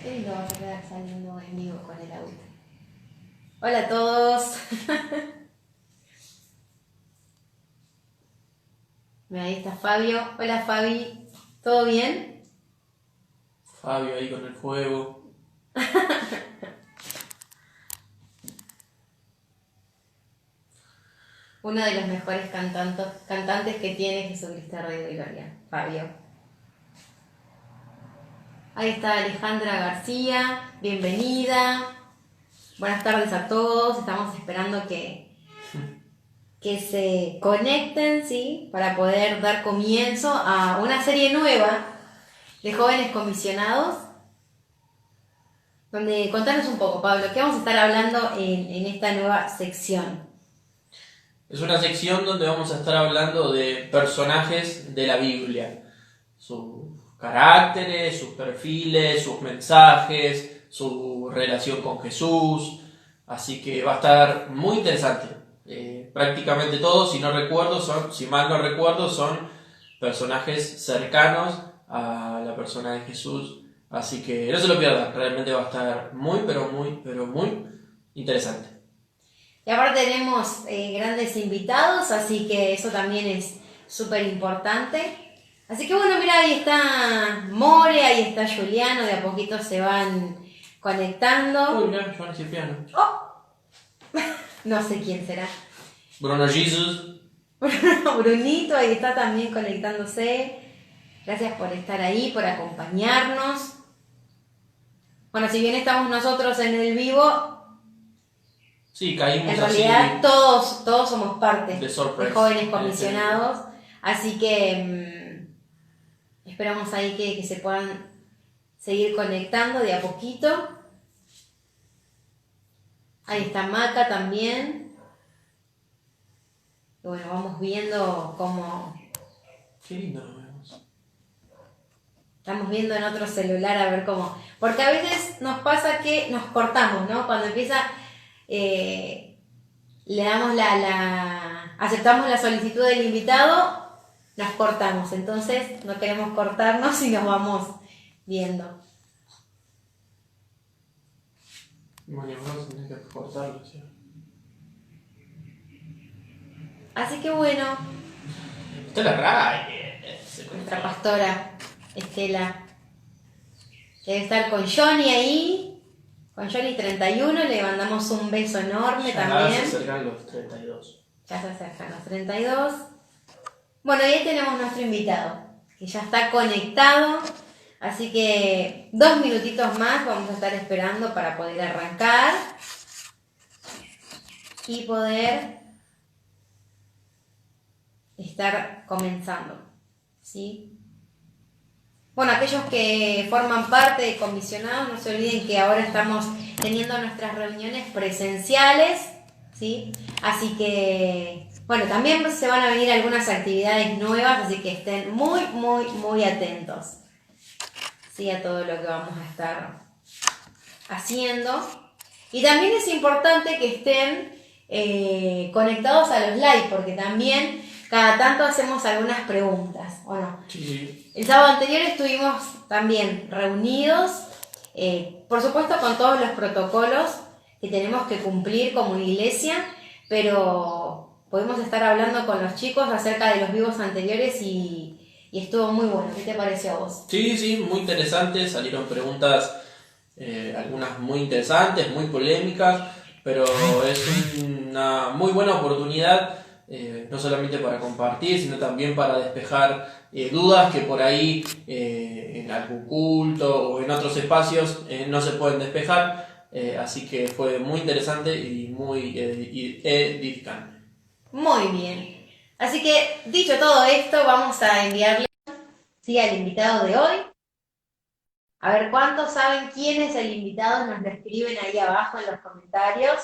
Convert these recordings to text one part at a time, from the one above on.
Qué lindo vas a quedar saliendo en vivo con el auto. Hola a todos. Mira, ahí está Fabio. Hola Fabi. ¿Todo bien? Fabio ahí con el fuego. Uno de los mejores cantantes que tiene Jesucristo Rey de Gloria. Fabio. Ahí está Alejandra García. Bienvenida. Buenas tardes a todos. Estamos esperando que se conecten, ¿sí? Para poder dar comienzo a una serie nueva de jóvenes comisionados. Donde, contanos un poco, Pablo, ¿qué vamos a estar hablando en esta nueva sección? Es una sección donde vamos a estar hablando de personajes de la Biblia. Sus caracteres, sus perfiles, sus mensajes, su relación con Jesús. Así que va a estar muy interesante. Prácticamente todos, si mal no recuerdo, son personajes cercanos a la persona de Jesús. Así que no se lo pierdan, realmente va a estar muy, pero muy interesante. Y aparte tenemos grandes invitados, así que eso también es súper importante. Así que bueno, mira, ahí está More, ahí está Juliano, de a poquito se van conectando. Uy, mira, Joan Cipriano. Oh, no sé quién será. Bruno Jesus. Brunito, ahí está también conectándose. Gracias por estar ahí, por acompañarnos. Bueno, si bien estamos nosotros en el vivo, Sí, caímos en así realidad todos somos parte de de sorpresa. jóvenes comisionados, así que esperamos ahí que se puedan seguir conectando de a poquito. Ahí está Maca también. Y bueno, vamos viendo cómo... Qué lindo lo vemos. Estamos viendo en otro celular a ver cómo... Porque a veces nos pasa que nos cortamos, ¿no? Cuando empieza... le damos aceptamos la solicitud del invitado, nos cortamos. Entonces no queremos cortarnos y nos vamos viendo. Bueno, vamos a tener que cortarlo, ¿sí? Así que bueno, Estela Ray. nuestra pastora Estela debe estar con Johnny ahí, con Johnny 31, le mandamos un beso enorme Ya también. se acercan los 32. Ya se acercan los 32. Bueno, y ahí tenemos nuestro invitado, que ya está conectado. Así que 2 minutitos más vamos a estar esperando para poder arrancar y poder estar comenzando, ¿sí? Bueno, aquellos que forman parte de comisionados, no se olviden que ahora estamos teniendo nuestras reuniones presenciales, ¿sí? Así que, bueno, también se van a venir algunas actividades nuevas, así que estén muy atentos, ¿sí? A todo lo que vamos a estar haciendo. Y también es importante que estén conectados a los live, porque también cada tanto hacemos algunas preguntas, ¿o no? Sí. El sábado anterior estuvimos también reunidos, por supuesto con todos los protocolos que tenemos que cumplir como iglesia, pero pudimos estar hablando con los chicos acerca de los vivos anteriores y estuvo muy bueno. ¿Qué te pareció a vos? Sí, muy interesante. Salieron preguntas, algunas muy interesantes, muy polémicas, pero es una muy buena oportunidad, no solamente para compartir, sino también para despejar dudas que por ahí en algún culto o en otros espacios no se pueden despejar. Así que fue muy interesante y muy edificante. Muy bien. Así que, dicho todo esto, vamos a enviarle, sí, al invitado de hoy. A ver, ¿cuántos saben quién es el invitado? Nos lo escriben ahí abajo en los comentarios.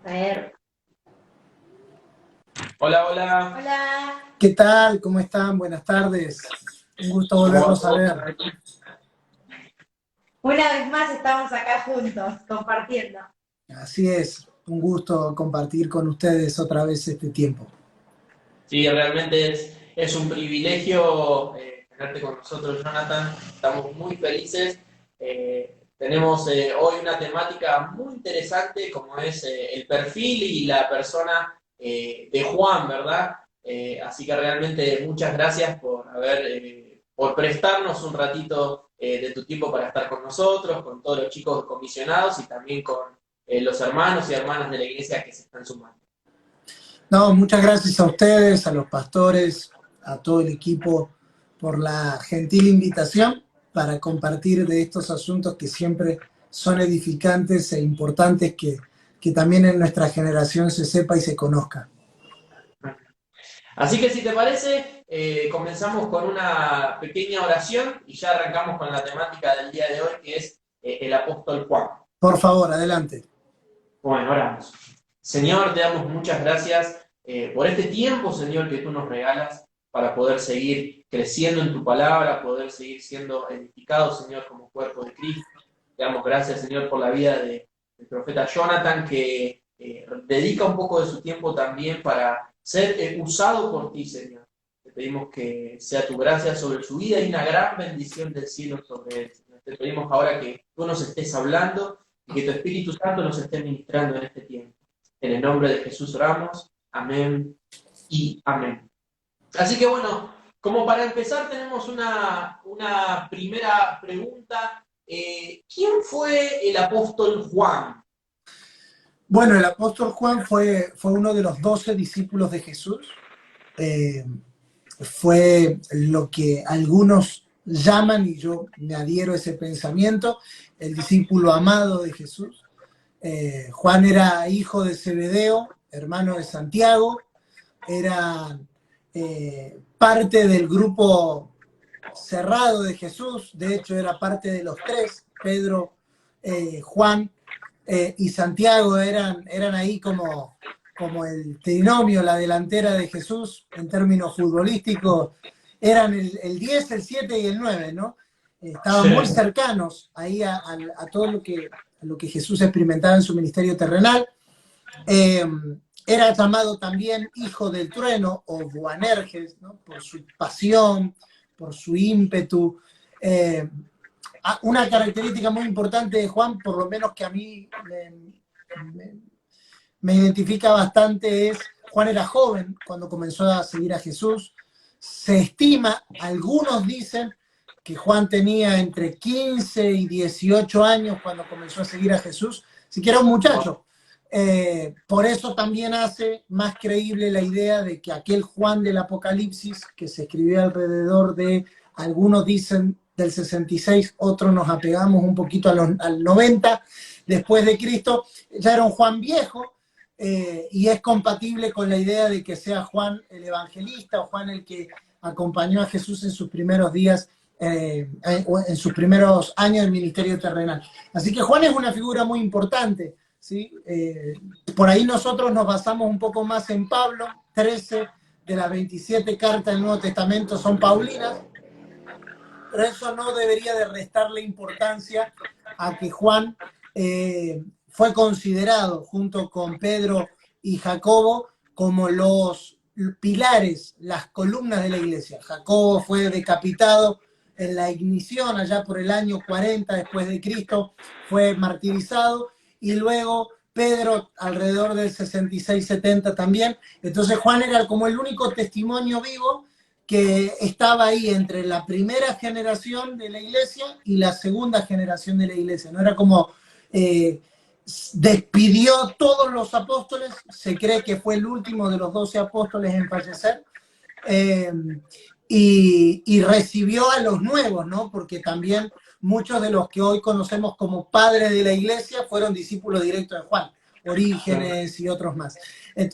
A ver. Hola, hola. Hola. ¿Qué tal? ¿Cómo están? Buenas tardes. Un gusto ¿Cómo va volverlos a todo? ver. Una vez más estamos acá juntos, compartiendo. Así es, un gusto compartir con ustedes otra vez este tiempo. Sí, realmente es un privilegio tenerte con nosotros, Jonathan. Estamos muy felices. Tenemos hoy una temática muy interesante como es el perfil y la persona de Juan, ¿verdad? Así que realmente muchas gracias por prestarnos un ratito de tu tiempo para estar con nosotros, con todos los chicos comisionados y también con los hermanos y hermanas de la iglesia que se están sumando. No, muchas gracias a ustedes, a los pastores, a todo el equipo por la gentil invitación para compartir de estos asuntos que siempre son edificantes e importantes que también en nuestra generación se sepa y se conozca. Así que si te parece, comenzamos con una pequeña oración y ya arrancamos con la temática del día de hoy, que es el apóstol Juan. Por favor, adelante. Bueno, oramos. Señor, te damos muchas gracias por este tiempo, Señor, que tú nos regalas para poder seguir creciendo en tu palabra, poder seguir siendo edificados, Señor, como cuerpo de Cristo. Te damos gracias, Señor, por la vida del profeta Jonathan, que dedica un poco de su tiempo también para ser usado por ti, Señor. Te pedimos que sea tu gracia sobre su vida y una gran bendición del cielo sobre él, Señor. Te pedimos ahora que tú nos estés hablando y que tu Espíritu Santo nos esté ministrando en este tiempo. En el nombre de Jesús oramos. Amén y amén. Así que bueno, como para empezar tenemos una primera pregunta. ¿Quién fue el apóstol Juan? Bueno, el apóstol Juan fue uno de los 12 discípulos de Jesús. Fue lo que algunos llaman, y yo me adhiero a ese pensamiento, el discípulo amado de Jesús. Juan era hijo de Zebedeo, hermano de Santiago, era parte del grupo cerrado de Jesús, de hecho era parte de los tres, Pedro, Juan y Santiago eran ahí como el trinomio, la delantera de Jesús en términos futbolísticos, eran el 10, el 7 y el 9, ¿no? Estaban muy cercanos ahí a todo lo que Jesús experimentaba en su ministerio terrenal. Era llamado también hijo del trueno o Boanerges, ¿no? Por su pasión, por su ímpetu. Una característica muy importante de Juan, por lo menos que a mí me identifica bastante, es Juan era joven cuando comenzó a seguir a Jesús. Se estima, algunos dicen, que Juan tenía entre 15 y 18 años cuando comenzó a seguir a Jesús, así que era un muchacho. Por eso también hace más creíble la idea de que aquel Juan del Apocalipsis, que se escribió alrededor de, algunos dicen del 66, otros nos apegamos un poquito al 90 después de Cristo, ya era un Juan viejo, y es compatible con la idea de que sea Juan el evangelista o Juan el que acompañó a Jesús en sus primeros días, en sus primeros años del ministerio terrenal. Así que Juan es una figura muy importante, ¿sí? Por ahí nosotros nos basamos un poco más en Pablo. 13 de las 27 cartas del Nuevo Testamento son paulinas, pero eso no debería de restarle importancia a que Juan fue considerado junto con Pedro y Jacobo como los pilares, las columnas de la iglesia. Jacobo fue decapitado en la ignición allá por el año 40 después de Cristo, fue martirizado, y luego Pedro alrededor del 66-70 también. Entonces Juan era como el único testimonio vivo que estaba ahí entre la primera generación de la iglesia y la segunda generación de la iglesia. No era como despidió todos los apóstoles, se cree que fue el último de los 12 apóstoles en fallecer, y recibió a los nuevos, ¿no? Porque también muchos de los que hoy conocemos como padres de la iglesia fueron discípulos directos de Juan, Orígenes y otros más,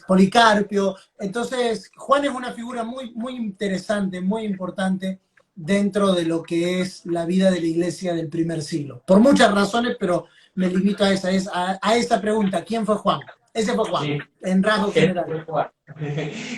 Policarpio. Entonces Juan es una figura muy, muy interesante, muy importante dentro de lo que es la vida de la iglesia del primer siglo, por muchas razones, pero me limito a esa pregunta. ¿Quién fue Juan? Ese fue Juan, sí, en rasgos generales.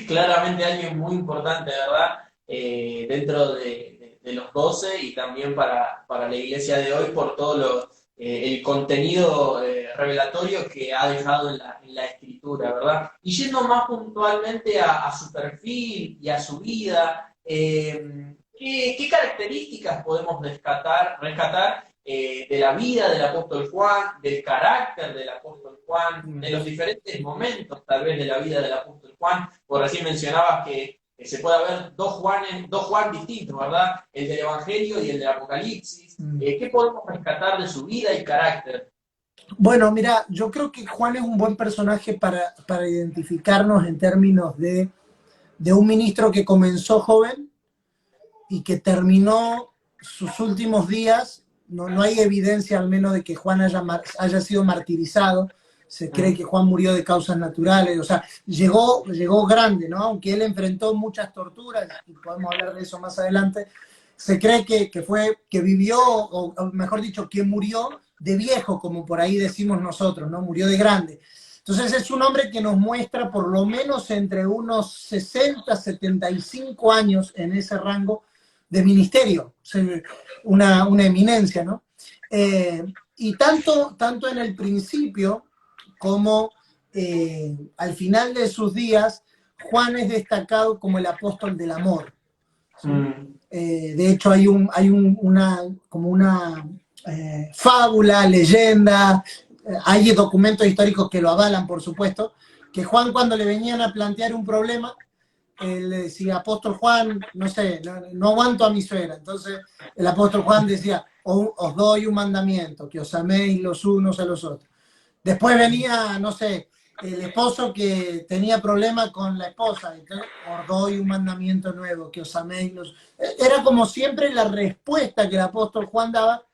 Claramente alguien muy importante, ¿verdad? Dentro de los 12 y también para la iglesia de hoy por todo el contenido revelatorio que ha dejado en la escritura, ¿verdad? Y yendo más puntualmente a su perfil y a su vida, ¿qué características podemos rescatar de la vida del apóstol Juan, del carácter del apóstol Juan, de los diferentes momentos tal vez de la vida del apóstol Juan? Por recién mencionabas que se puede haber dos Juan distintos, ¿verdad? El del Evangelio y el del Apocalipsis. ¿Qué podemos rescatar de su vida y carácter? Bueno, mira, yo creo que Juan es un buen personaje para identificarnos en términos de un ministro que comenzó joven y que terminó sus últimos días. No hay evidencia al menos de que Juan haya sido martirizado. Se cree que Juan murió de causas naturales, o sea, llegó grande, ¿no? Aunque él enfrentó muchas torturas, y podemos hablar de eso más adelante, se cree que vivió, o mejor dicho, que murió de viejo, como por ahí decimos nosotros, ¿no? Murió de grande. Entonces es un hombre que nos muestra por lo menos entre unos 60, 75 años en ese rango de ministerio, o sea, una eminencia, ¿no? Y tanto en el principio como al final de sus días, Juan es destacado como el apóstol del amor. ¿Sí? De hecho, hay una fábula, leyenda, hay documentos históricos que lo avalan, por supuesto, que Juan, cuando le venían a plantear un problema, él le decía, apóstol Juan, no sé, no aguanto a mi suegra. Entonces el apóstol Juan decía, os doy un mandamiento, que os améis los unos a los otros. Después venía, no sé, el esposo que tenía problemas con la esposa, entonces os doy un mandamiento nuevo, que os améis los... Era como siempre la respuesta que el apóstol Juan daba,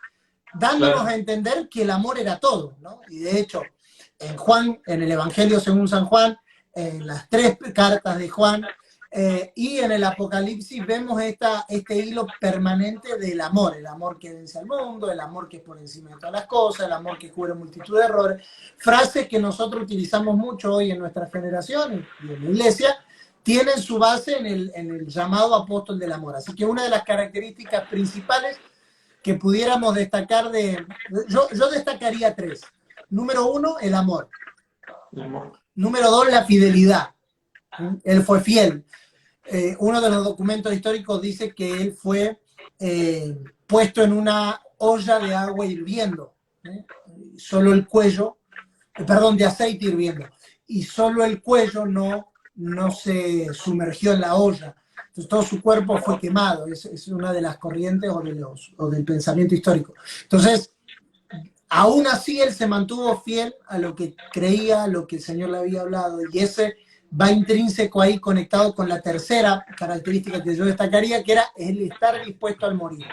dándonos a entender que el amor era todo, ¿no? Y de hecho, en Juan, en el Evangelio según San Juan, en las 3 cartas de Juan, y en el Apocalipsis vemos este hilo permanente del amor, el amor que vence al mundo, el amor que es por encima de todas las cosas, el amor que cubre multitud de errores, frases que nosotros utilizamos mucho hoy en nuestra generación y en la iglesia, tienen su base en el llamado apóstol del amor. Así que una de las características principales que pudiéramos destacar yo destacaría 3. Número 1, el amor. Número 2, la fidelidad. Él fue fiel. Uno de los documentos históricos dice que él fue puesto en una olla de agua hirviendo, solo el cuello, de aceite hirviendo, y solo el cuello no se sumergió en la olla. Entonces todo su cuerpo fue quemado. Es una de las corrientes o del pensamiento histórico. Entonces, aún así él se mantuvo fiel a lo que creía, a lo que el Señor le había hablado, y ese va intrínseco ahí conectado con la tercera característica que yo destacaría, que era el estar dispuesto a morir.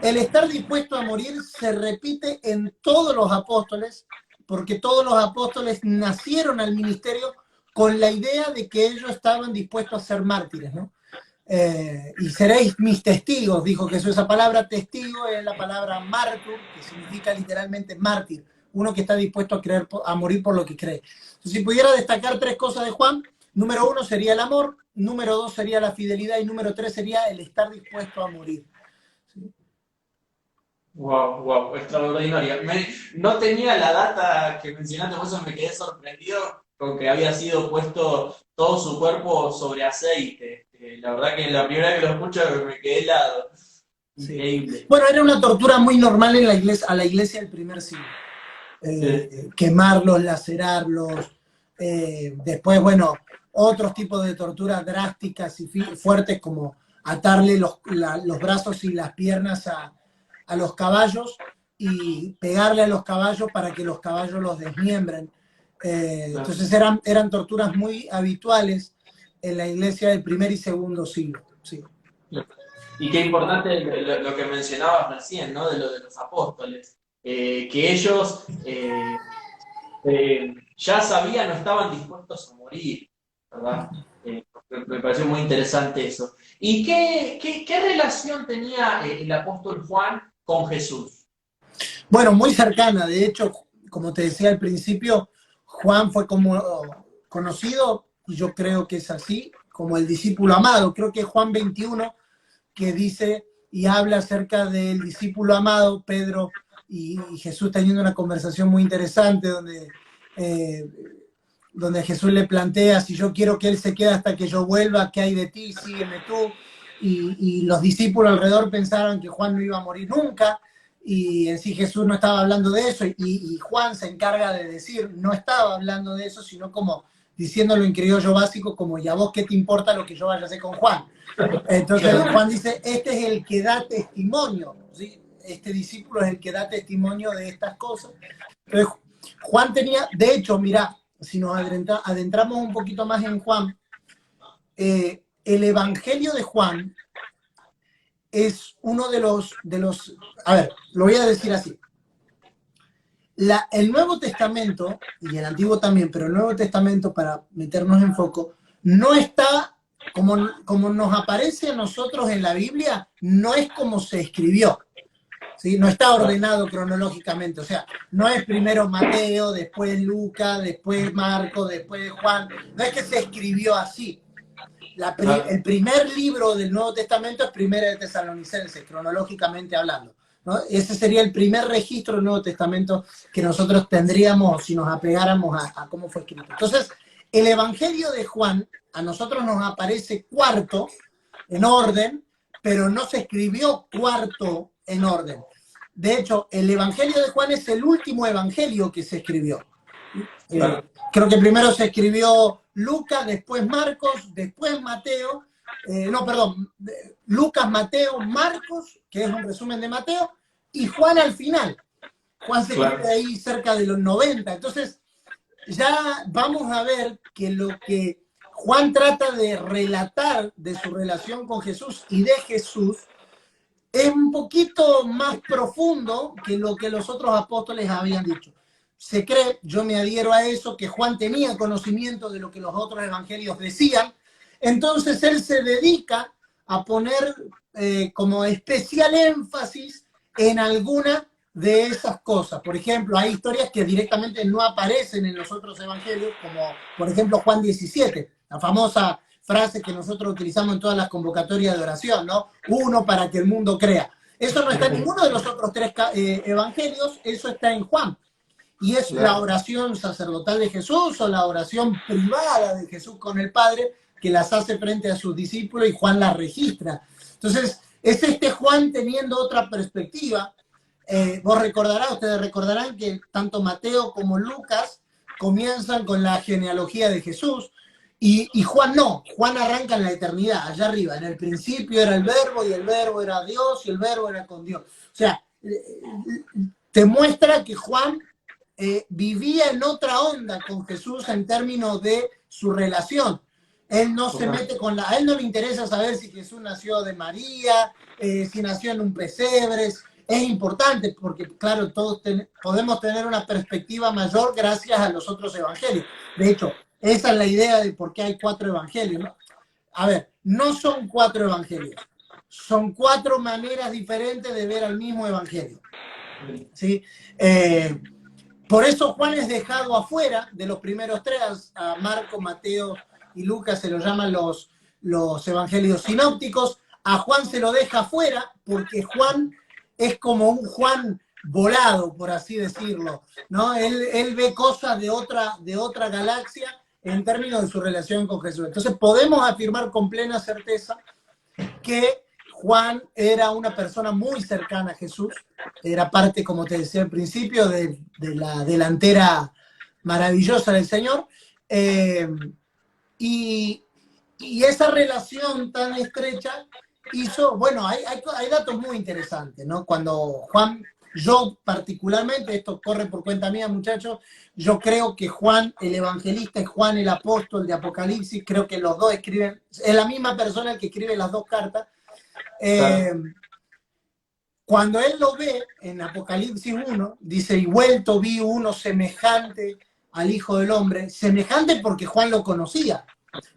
El estar dispuesto a morir se repite en todos los apóstoles, porque todos los apóstoles nacieron al ministerio con la idea de que ellos estaban dispuestos a ser mártires, ¿no? Y seréis mis testigos, dijo Jesús. Esa palabra testigo es la palabra martur, que significa literalmente mártir, uno que está dispuesto a morir por lo que cree. Entonces, si pudiera destacar 3 cosas de Juan, número 1 sería el amor, número 2 sería la fidelidad y número 3 sería el estar dispuesto a morir. ¿Sí? Wow, extraordinaria. No tenía la data que mencionaste, por eso me quedé sorprendido con que había sido puesto todo su cuerpo sobre aceite. La verdad que la primera vez que lo escucho me quedé helado. Increíble. Sí. Bueno, era una tortura muy normal en a la iglesia del primer siglo. Quemarlos, lacerarlos, después, bueno, otros tipos de torturas drásticas y fuertes, como atarle los brazos y las piernas a los caballos y pegarle a los caballos para que los caballos los desmiembren. Entonces eran torturas muy habituales en la iglesia del primer y segundo siglo. Sí. Y qué importante lo que mencionabas recién, ¿no? De lo de los apóstoles. Que ellos ya sabían, no estaban dispuestos a morir, ¿verdad? Me pareció muy interesante eso. ¿Y qué relación tenía el apóstol Juan con Jesús? Bueno, muy cercana. De hecho, como te decía al principio, Juan fue como conocido, y yo creo que es así, como el discípulo amado. Creo que es Juan 21 que dice y habla acerca del discípulo amado, Pedro y Jesús teniendo una conversación muy interesante donde Jesús le plantea, si yo quiero que él se quede hasta que yo vuelva, ¿qué hay de ti? Sígueme tú. y los discípulos alrededor pensaron que Juan no iba a morir nunca, y en sí Jesús no estaba hablando de eso, y Juan se encarga de decir, no estaba hablando de eso, sino como diciéndolo en criollo básico, como, ¿y a vos qué te importa lo que yo vaya a hacer con Juan? Entonces Juan dice, este es el que da testimonio, ¿sí? Este discípulo es el que da testimonio de estas cosas. Entonces, Juan tenía, de hecho, mira, si nos adentramos un poquito más en Juan, el Evangelio de Juan es uno de los, a ver, lo voy a decir así. El Nuevo Testamento, y el Antiguo también, pero el Nuevo Testamento, para meternos en foco, no está, como nos aparece a nosotros en la Biblia, no es como se escribió, ¿sí? No está ordenado cronológicamente, o sea, no es primero Mateo, después Lucas, después Marcos, después Juan, no es que se escribió así. El primer libro del Nuevo Testamento es Primera de Tesalonicenses, cronológicamente hablando, ¿no? Ese sería el primer registro del Nuevo Testamento que nosotros tendríamos si nos apegáramos a cómo fue escrito. Entonces, el Evangelio de Juan a nosotros nos aparece cuarto en orden, pero no se escribió cuarto en orden. De hecho, el Evangelio de Juan es el último evangelio que se escribió. Creo que primero se escribió Lucas, después Marcos, después Mateo, Lucas, Mateo, Marcos, que es un resumen de Mateo, y Juan al final. Juan se escribe ahí cerca de los 90. Entonces, ya vamos a ver que lo que Juan trata de relatar de su relación con Jesús y de Jesús es un poquito más profundo que lo que los otros apóstoles habían dicho. Se cree, yo me adhiero a eso, que Juan tenía conocimiento de lo que los otros evangelios decían, entonces él se dedica a poner como especial énfasis en alguna de esas cosas. Por ejemplo, hay historias que directamente no aparecen en los otros evangelios, como por ejemplo Juan 17, la famosa frase que nosotros utilizamos en todas las convocatorias de oración, ¿no? Uno para que el mundo crea. Eso no está en ninguno de los otros tres evangelios, eso está en Juan. Y es la oración sacerdotal de Jesús o la oración privada de Jesús con el Padre que las hace frente a sus discípulos y Juan las registra. Entonces, es este Juan teniendo otra perspectiva. Ustedes recordarán que tanto Mateo como Lucas comienzan con la genealogía de Jesús y Juan no. Juan arranca en la eternidad, allá arriba. En el principio era el verbo y el verbo era Dios y el verbo era con Dios. O sea, te muestra que Juan vivía en otra onda con Jesús en términos de su relación. Él no se mete a él no le interesa saber si Jesús nació de María, si nació en un pesebre. Es importante porque, claro, todos podemos tener una perspectiva mayor gracias a los otros evangelios. De hecho, esa es la idea de por qué hay 4 evangelios, ¿no? A ver, no son 4 evangelios, son 4 maneras diferentes de ver al mismo evangelio, ¿sí? Por eso Juan es dejado afuera de los primeros 3, a Marco, Mateo y Lucas se lo llaman los evangelios sinópticos, a Juan se lo deja afuera porque Juan es como un Juan volado, por así decirlo, ¿no? Él ve cosas de otra galaxia en términos de su relación con Jesús. Entonces podemos afirmar con plena certeza que Juan era una persona muy cercana a Jesús, era parte, como te decía al principio, de la delantera maravillosa del Señor, y esa relación tan estrecha hizo, bueno, hay datos muy interesantes, ¿no? Cuando Juan, yo particularmente, esto corre por cuenta mía, muchachos, yo creo que Juan el evangelista y Juan el apóstol de Apocalipsis, creo que los dos escriben, es la misma persona el que escribe las 2 cartas. Cuando él lo ve en Apocalipsis 1, dice, y vuelto vi uno semejante al Hijo del Hombre, semejante porque Juan lo conocía,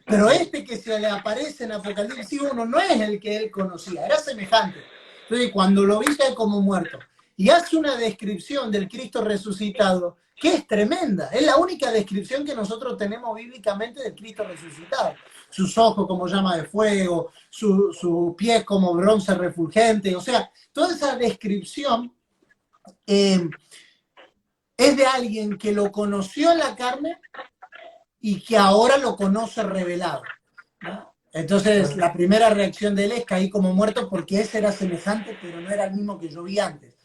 pero este que se le aparece en Apocalipsis 1 no es el que él conocía, era semejante. Entonces cuando lo vi cae como muerto. Y hace una descripción del Cristo resucitado que es tremenda. Es la única descripción que nosotros tenemos bíblicamente del Cristo resucitado. Sus ojos como llama de fuego, sus pies como bronce refulgente. O sea, toda esa descripción es de alguien que lo conoció en la carne y que ahora lo conoce revelado, ¿no? Entonces, la primera reacción de él es caí como muerto porque ese era semejante, pero no era el mismo que yo vi antes.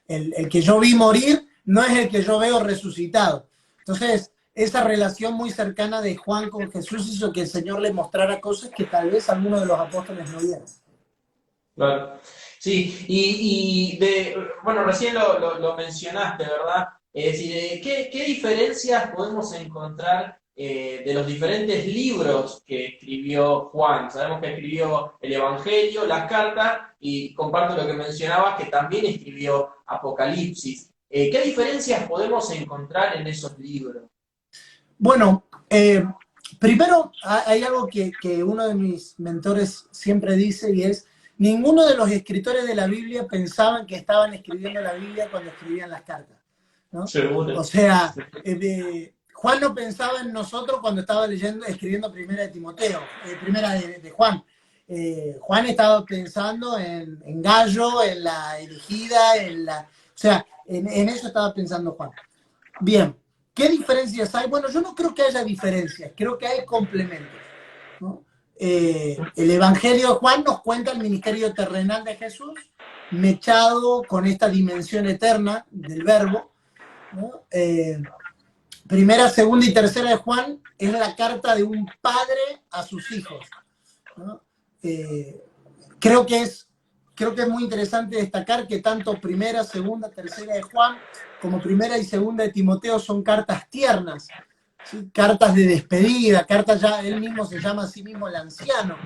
El que yo vi morir no es el que yo veo resucitado. Entonces, esa relación muy cercana de Juan con Jesús hizo que el Señor le mostrara cosas que tal vez algunos de los apóstoles no vieron. Claro. Sí, bueno, recién lo mencionaste, ¿verdad? Es decir, ¿qué diferencias podemos encontrar de los diferentes libros que escribió Juan? Sabemos que escribió el Evangelio, las cartas, y comparto lo que mencionabas, que también escribió Apocalipsis. ¿Qué diferencias podemos encontrar en esos libros? Bueno, primero hay algo que uno de mis mentores siempre dice y es, ninguno de los escritores de la Biblia pensaban que estaban escribiendo la Biblia cuando escribían las cartas, ¿no? Seguro. O sea, Juan no pensaba en nosotros cuando estaba escribiendo Primera de Timoteo, Primera de Juan. Juan estaba pensando en Gallo, en la elegida, o sea, en eso estaba pensando Juan. Bien, ¿qué diferencias hay? Bueno, yo no creo que haya diferencias, creo que hay complementos, ¿no? El Evangelio de Juan nos cuenta el ministerio terrenal de Jesús, mechado con esta dimensión eterna del verbo, ¿no? Primera, segunda y tercera de Juan es la carta de un padre a sus hijos, ¿no? Creo que es muy interesante destacar que tanto primera, segunda, tercera de Juan como primera y segunda de Timoteo son cartas tiernas, ¿sí? Cartas de despedida, cartas ya, él mismo se llama a sí mismo el anciano,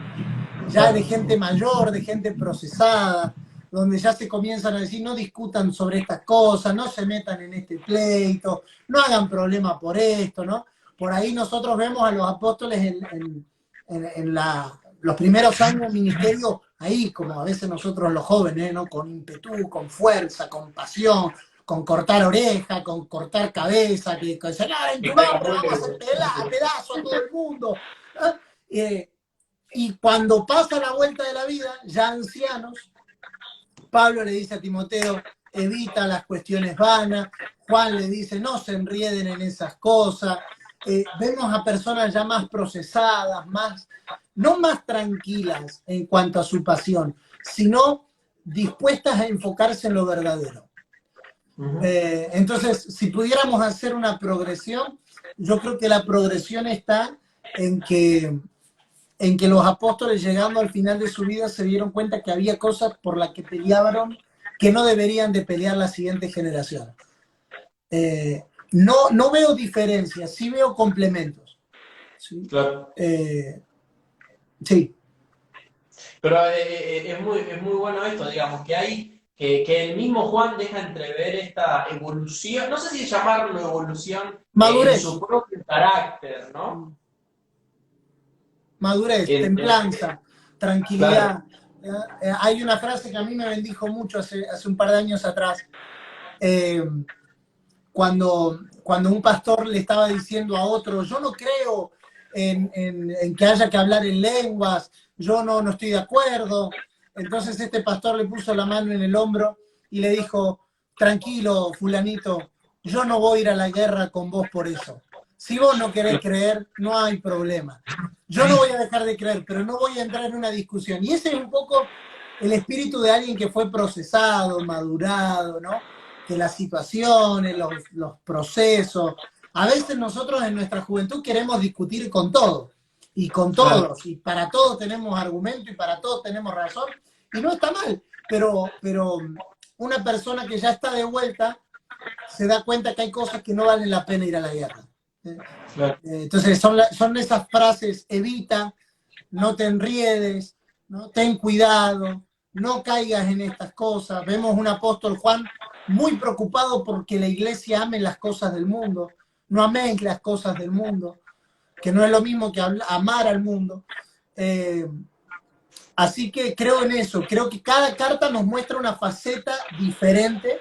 ya de gente mayor, de gente procesada, donde ya se comienzan a decir, no discutan sobre estas cosas, no se metan en este pleito, no hagan problema por esto, ¿no? Por ahí nosotros vemos a los apóstoles en los primeros años del ministerio, ahí, como a veces nosotros los jóvenes, ¿no? Con ímpetu, con fuerza, con pasión, con cortar oreja, con cortar cabeza, que en tu nombre vamos a hacer pedazo a todo el mundo, ¿no? Y cuando pasa la vuelta de la vida, ya ancianos, Pablo le dice a Timoteo, evita las cuestiones vanas. Juan le dice, no se enrieden en esas cosas. Vemos a personas ya más procesadas, no más tranquilas en cuanto a su pasión, sino dispuestas a enfocarse en lo verdadero. Entonces, si pudiéramos hacer una progresión, yo creo que la progresión está en que los apóstoles, llegando al final de su vida, se dieron cuenta que había cosas por las que peleaban que no deberían de pelear la siguiente generación. No veo diferencias, sí veo complementos. ¿Sí? Claro. Sí. Pero es muy bueno esto, digamos, que el mismo Juan deja entrever esta evolución, no sé si llamarlo evolución, Madurez. En su propio carácter, ¿no? Madurez, templanza, tranquilidad. Claro. Hay una frase que a mí me bendijo mucho hace un par de años atrás, cuando un pastor le estaba diciendo a otro, yo no creo en que haya que hablar en lenguas, yo no estoy de acuerdo. Entonces este pastor le puso la mano en el hombro y le dijo, tranquilo, fulanito, yo no voy a ir a la guerra con vos por eso. Si vos no querés creer, no hay problema. Yo no voy a dejar de creer, pero no voy a entrar en una discusión. Y ese es un poco el espíritu de alguien que fue procesado, madurado, ¿no? Que las situaciones, los procesos. A veces nosotros en nuestra juventud queremos discutir con todo, y con todos, y para todos tenemos argumento, y para todos tenemos razón, y no está mal, pero una persona que ya está de vuelta se da cuenta que hay cosas que no valen la pena ir a la guerra. Entonces son esas frases, evita, no te enriedes, ¿no? Ten cuidado, no caigas en estas cosas. Vemos un apóstol Juan muy preocupado porque la iglesia ame las cosas del mundo, no améis las cosas del mundo, que no es lo mismo que amar al mundo. Así que creo en eso, creo que cada carta nos muestra una faceta diferente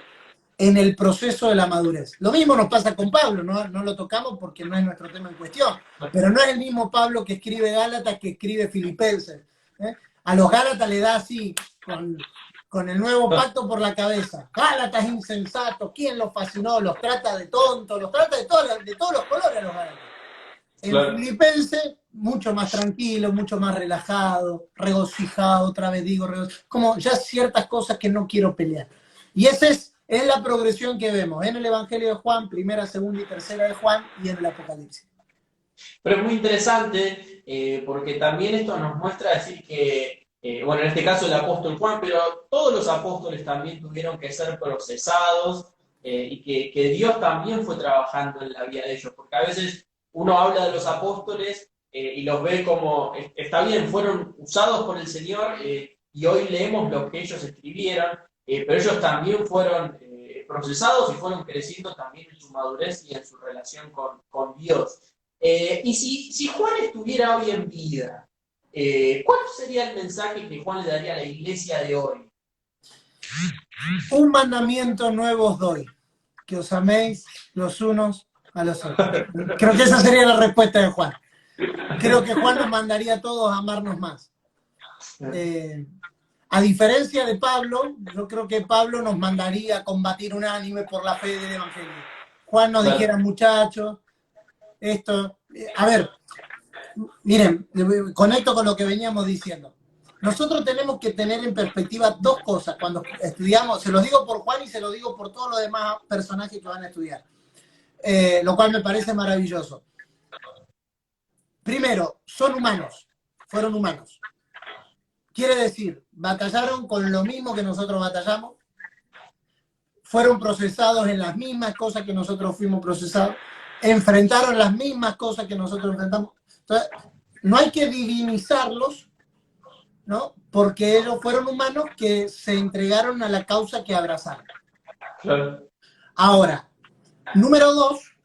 en el proceso de la madurez. Lo mismo nos pasa con Pablo, no lo tocamos porque no es nuestro tema en cuestión, pero no es el mismo Pablo que escribe Gálatas que escribe Filipenses. A los Gálatas le da así, con el nuevo pacto por la cabeza. Gálatas insensatos, ¿quién los fascinó? Los trata de tontos, los trata de todos los colores a los Gálatas. En Filipenses mucho más tranquilo, mucho más relajado, regocijado, otra vez digo, como ya ciertas cosas que no quiero pelear. Y esa es la progresión que vemos en el Evangelio de Juan, primera, segunda y tercera de Juan, y en el Apocalipsis. Pero es muy interesante porque también esto nos muestra decir que, bueno, en este caso el apóstol Juan, pero todos los apóstoles también tuvieron que ser procesados y que Dios también fue trabajando en la vida de ellos, porque a veces uno habla de los apóstoles y los ve como, está bien, fueron usados por el Señor y hoy leemos lo que ellos escribieron, pero ellos también fueron procesados y fueron creciendo también en su madurez y en su relación con Dios. Y si Juan estuviera hoy en vida, ¿cuál sería el mensaje que Juan le daría a la iglesia de hoy? Un mandamiento nuevo os doy, que os améis los unos a los otros. Creo que esa sería la respuesta de Juan. Creo que Juan nos mandaría a todos a amarnos más. A diferencia de Pablo, yo creo que Pablo nos mandaría a combatir unánime por la fe del Evangelio. Juan nos dijera, muchachos, esto... A ver, miren, conecto con lo que veníamos diciendo. Nosotros tenemos que tener en perspectiva dos cosas cuando estudiamos, se los digo por Juan y se lo digo por todos los demás personajes que van a estudiar, lo cual me parece maravilloso. Primero, son humanos, fueron humanos. Quiere decir, batallaron con lo mismo que nosotros batallamos, fueron procesados en las mismas cosas que nosotros fuimos procesados, enfrentaron las mismas cosas que nosotros enfrentamos. Entonces, no hay que divinizarlos, ¿no? Porque ellos fueron humanos que se entregaron a la causa que abrazaron. Claro. Ahora, número dos,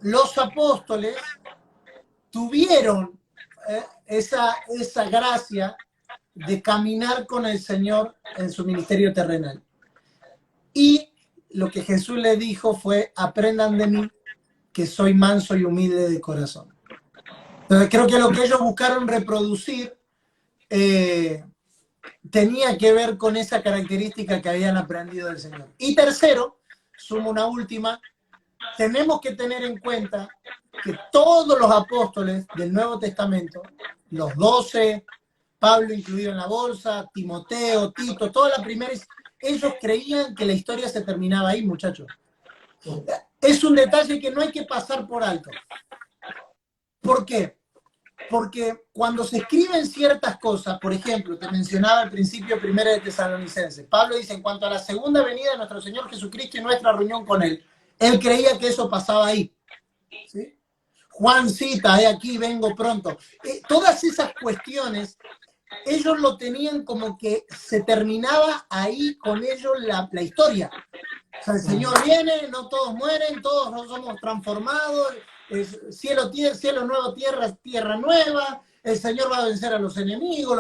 los apóstoles tuvieron esa gracia de caminar con el Señor en su ministerio terrenal. Y lo que Jesús le dijo fue, aprendan de mí, que soy manso y humilde de corazón. Entonces creo que lo que ellos buscaron reproducir tenía que ver con esa característica que habían aprendido del Señor. Y tercero, sumo una última, tenemos que tener en cuenta que todos los apóstoles del Nuevo Testamento, los 12, Pablo incluido en la bolsa, Timoteo, Tito, toda la primera, ellos creían que la historia se terminaba ahí, muchachos. Es un detalle que no hay que pasar por alto. ¿Por qué? Porque cuando se escriben ciertas cosas, por ejemplo, te mencionaba al principio primera de Tesalonicenses, Pablo dice, en cuanto a la segunda venida de nuestro Señor Jesucristo y nuestra reunión con Él, él creía que eso pasaba ahí. ¿Sí? Juan cita, aquí vengo pronto. Todas esas cuestiones, ellos lo tenían como que se terminaba ahí con ellos la historia. O sea, el Señor viene, no todos mueren, todos no somos transformados, cielo nuevo, tierra nueva, el Señor va a vencer a los enemigos,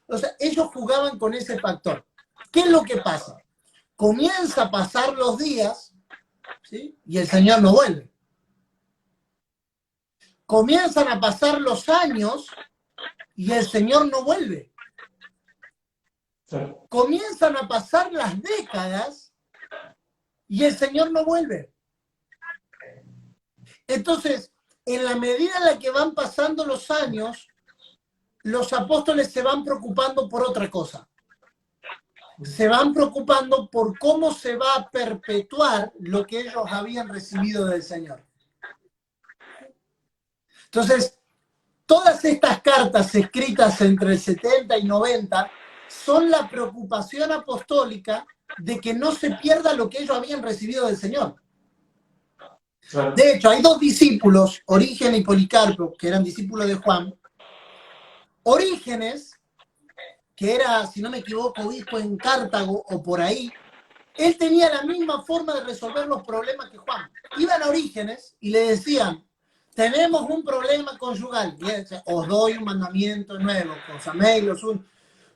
o sea, ellos jugaban con ese factor. ¿Qué es lo que pasa? Comienza a pasar los días, ¿sí? Y el Señor no vuelve. Comienzan a pasar los años y el Señor no vuelve. Comienzan a pasar las décadas y el Señor no vuelve. Entonces, en la medida en la que van pasando los años, los apóstoles se van preocupando por otra cosa. Se van preocupando por cómo se va a perpetuar lo que ellos habían recibido del Señor. Entonces, todas estas cartas escritas entre el 70 y 90 son la preocupación apostólica de que no se pierda lo que ellos habían recibido del Señor. De hecho, hay dos discípulos, Orígenes y Policarpo, que eran discípulos de Juan. Orígenes, que era, si no me equivoco, obispo en Cartago o por ahí, él tenía la misma forma de resolver los problemas que Juan. Iban a Orígenes y le decían, tenemos un problema conyugal, y él decía, os doy un mandamiento nuevo, os améis los unos.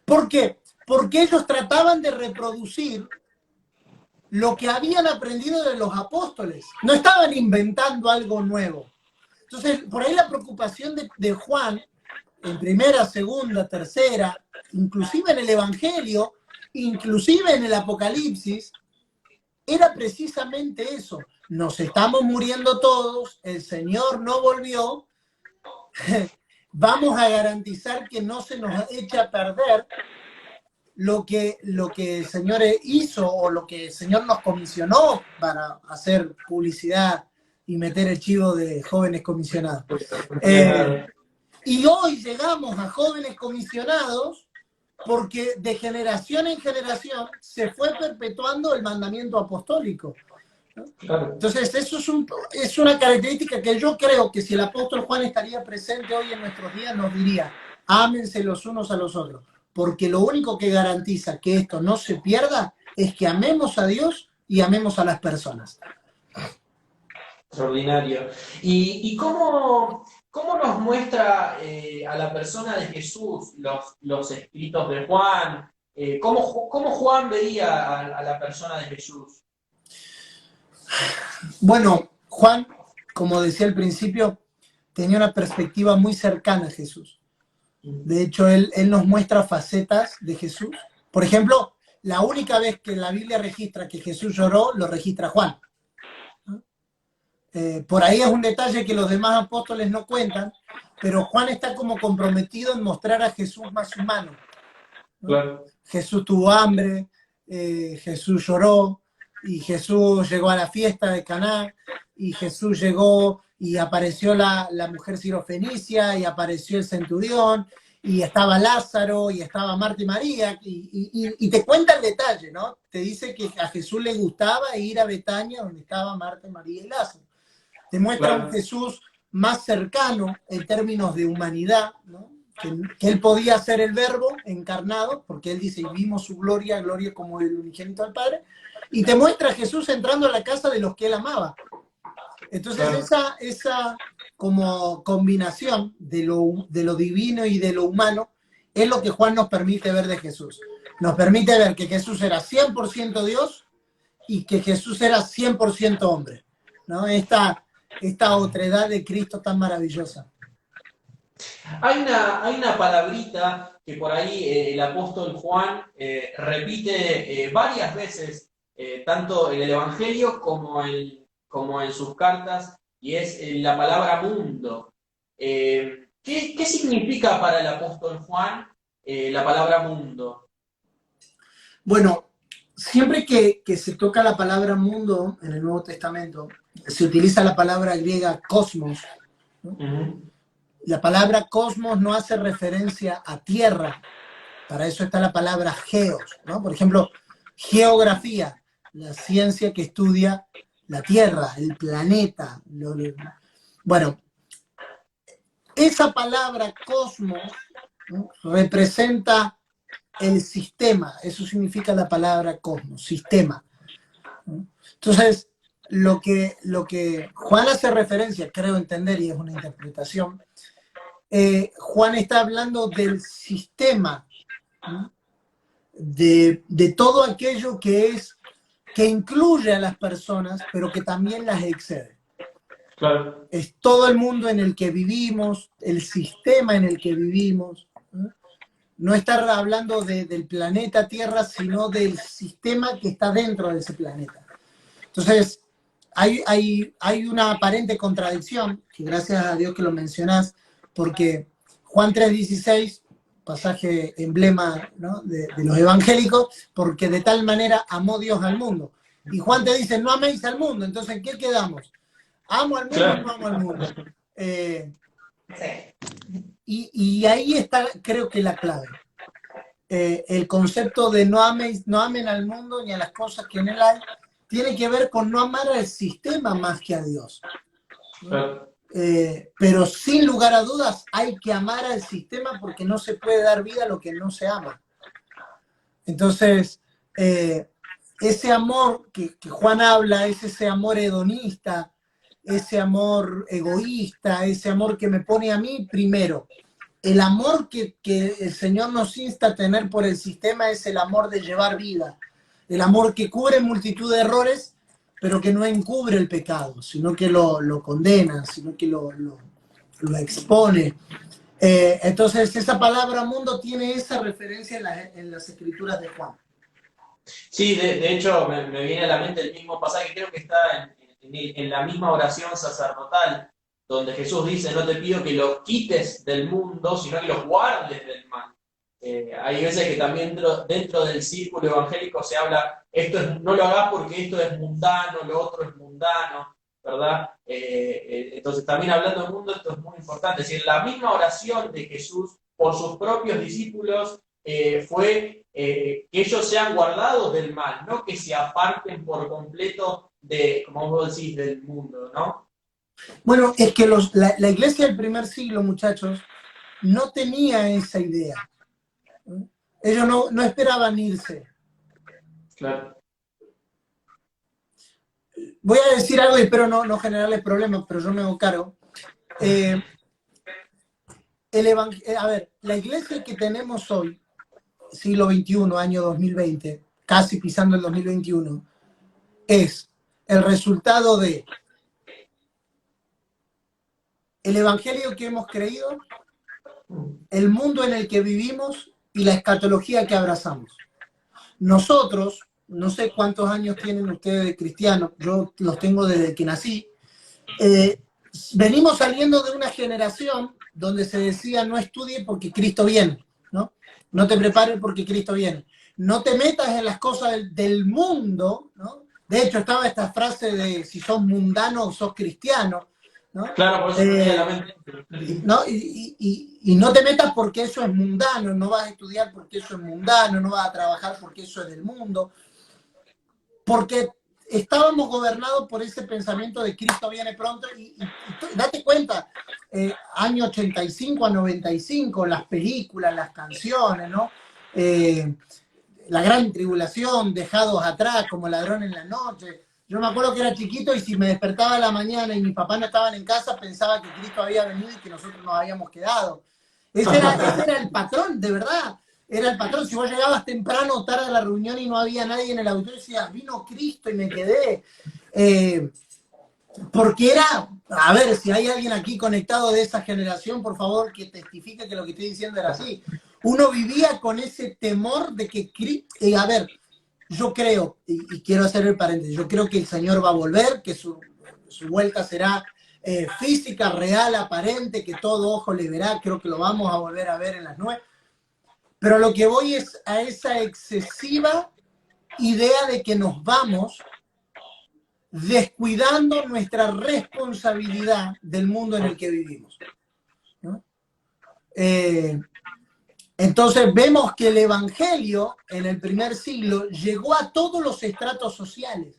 ¿Por qué? Porque ellos trataban de reproducir lo que habían aprendido de los apóstoles. No estaban inventando algo nuevo. Entonces, por ahí la preocupación de Juan, en primera, segunda, tercera, inclusive en el Evangelio, inclusive en el Apocalipsis, era precisamente eso. Nos estamos muriendo todos, el Señor no volvió, vamos a garantizar que no se nos eche a perder lo que el Señor hizo o lo que el Señor nos comisionó para hacer publicidad y meter el chivo de jóvenes comisionados. Y hoy llegamos a jóvenes comisionados porque de generación en generación se fue perpetuando el mandamiento apostólico, ¿no? Claro. Entonces, eso es una característica que yo creo que si el apóstol Juan estaría presente hoy en nuestros días, nos diría, ámense los unos a los otros, porque lo único que garantiza que esto no se pierda es que amemos a Dios y amemos a las personas. Extraordinario. ¿Y cómo nos muestra a la persona de Jesús los escritos de Juan? ¿Cómo Juan veía a la persona de Jesús? Bueno, Juan, como decía al principio, tenía una perspectiva muy cercana a Jesús. De hecho, él nos muestra facetas de Jesús. Por ejemplo, la única vez que la Biblia registra que Jesús lloró, lo registra Juan. Por ahí es un detalle que los demás apóstoles no cuentan, pero Juan está como comprometido en mostrar a Jesús más humano, ¿no? Claro. Jesús tuvo hambre, Jesús lloró, y Jesús llegó a la fiesta de Caná, y Jesús llegó y apareció la mujer sirofenicia, y apareció el centurión, y estaba Lázaro, y estaba Marta y María, y te cuenta el detalle, ¿no? Te dice que a Jesús le gustaba ir a Betania, donde estaba Marta, María y Lázaro. Te muestra un Jesús más cercano en términos de humanidad, ¿no? Que él podía ser el verbo encarnado, porque él dice, y vimos su gloria, gloria como el unigénito del Padre, y te muestra a Jesús entrando a la casa de los que él amaba. Entonces esa como combinación de lo divino y de lo humano es lo que Juan nos permite ver de Jesús. Nos permite ver que Jesús era 100% Dios y que Jesús era 100% hombre, ¿no? Esta otredad de Cristo tan maravillosa. Hay una palabrita que por ahí el apóstol Juan repite varias veces, tanto en el Evangelio como en sus cartas, y es la palabra mundo. ¿Qué significa para el apóstol Juan la palabra mundo? Bueno, siempre que se toca la palabra mundo en el Nuevo Testamento, se utiliza la palabra griega cosmos, ¿no? La palabra cosmos no hace referencia a tierra, para eso está la palabra geos, ¿no? Por ejemplo, geografía, la ciencia que estudia la Tierra, el planeta. Bueno, esa palabra cosmos, ¿no? Representa el sistema, eso significa la palabra cosmos, sistema, ¿no? Entonces, lo que Juan hace referencia, creo entender, y es una interpretación, Juan está hablando del sistema, ¿no? de todo aquello que incluye a las personas, pero que también las excede. Claro. Es todo el mundo en el que vivimos, el sistema en el que vivimos, ¿no? No estar hablando del planeta Tierra, sino del sistema que está dentro de ese planeta. Entonces, hay una aparente contradicción, que gracias a Dios que lo mencionás, porque Juan 3:16, pasaje emblema, ¿no? de los evangélicos, porque de tal manera amó Dios al mundo. Y Juan te dice, no améis al mundo, entonces ¿en qué quedamos? ¿Amo al mundo o no amo al mundo? Y ahí está, creo que la clave. El concepto de no amen al mundo ni a las cosas que en él hay, tiene que ver con no amar al sistema más que a Dios, ¿no? Claro. Pero sin lugar a dudas hay que amar al sistema porque no se puede dar vida a lo que no se ama. Entonces, ese amor que Juan habla es ese amor hedonista, ese amor egoísta, ese amor que me pone a mí primero. El amor que el Señor nos insta a tener por el sistema es el amor de llevar vida, el amor que cubre multitud de errores, pero que no encubre el pecado, sino que lo condena, sino que lo expone. Entonces, esa palabra mundo tiene esa referencia en las escrituras de Juan. Sí, de hecho me viene a la mente el mismo pasaje, creo que está en la misma oración sacerdotal, donde Jesús dice, no te pido que los quites del mundo, sino que los guardes del mal. Hay veces que también dentro del círculo evangélico se habla, no lo hagas porque esto es mundano, lo otro es mundano, ¿verdad? Entonces también hablando del mundo esto es muy importante, es decir, la misma oración de Jesús por sus propios discípulos fue que ellos sean guardados del mal, no que se aparten por completo de, como vos decís, del mundo, ¿no? Bueno, es que la iglesia del primer siglo, muchachos, no tenía esa idea. Ellos no esperaban irse. Claro. Voy a decir algo y espero no generarles problemas, pero yo me hago cargo. A ver, la iglesia que tenemos hoy, siglo XXI, año 2020, casi pisando el 2021, es el resultado de el evangelio que hemos creído, el mundo en el que vivimos y la escatología que abrazamos. Nosotros, no sé cuántos años tienen ustedes de cristianos, yo los tengo desde que nací, venimos saliendo de una generación donde se decía no estudie porque Cristo viene, ¿no? No te prepares porque Cristo viene. No te metas en las cosas del mundo, ¿no? De hecho, estaba esta frase de si sos mundano o sos cristiano, ¿no? Claro, por eso me viene a la mente. ¿No? Y no te metas porque eso es mundano, no vas a estudiar porque eso es mundano, no vas a trabajar porque eso es del mundo. Porque estábamos gobernados por ese pensamiento de Cristo viene pronto y date cuenta, año 85 a 95, las películas, las canciones, ¿no? La gran tribulación, dejados atrás como ladrón en la noche. Yo me acuerdo que era chiquito y si me despertaba a la mañana y mis papás no estaban en casa, pensaba que Cristo había venido y que nosotros nos habíamos quedado. Ese era el patrón, de verdad. Era el patrón. Si vos llegabas temprano o tarde a la reunión y no había nadie en el auditorio, decías, vino Cristo y me quedé. Porque era, a ver, si hay alguien aquí conectado de esa generación, por favor, que testifique que lo que estoy diciendo era así. Uno vivía con ese temor de que, a ver, yo creo, y quiero hacer el paréntesis, yo creo que el Señor va a volver, que su vuelta será física, real, aparente, que todo ojo le verá, creo que lo vamos a volver a ver en las nubes. Pero lo que voy es a esa excesiva idea de que nos vamos descuidando nuestra responsabilidad del mundo en el que vivimos, ¿no? Entonces vemos que el evangelio en el primer siglo llegó a todos los estratos sociales.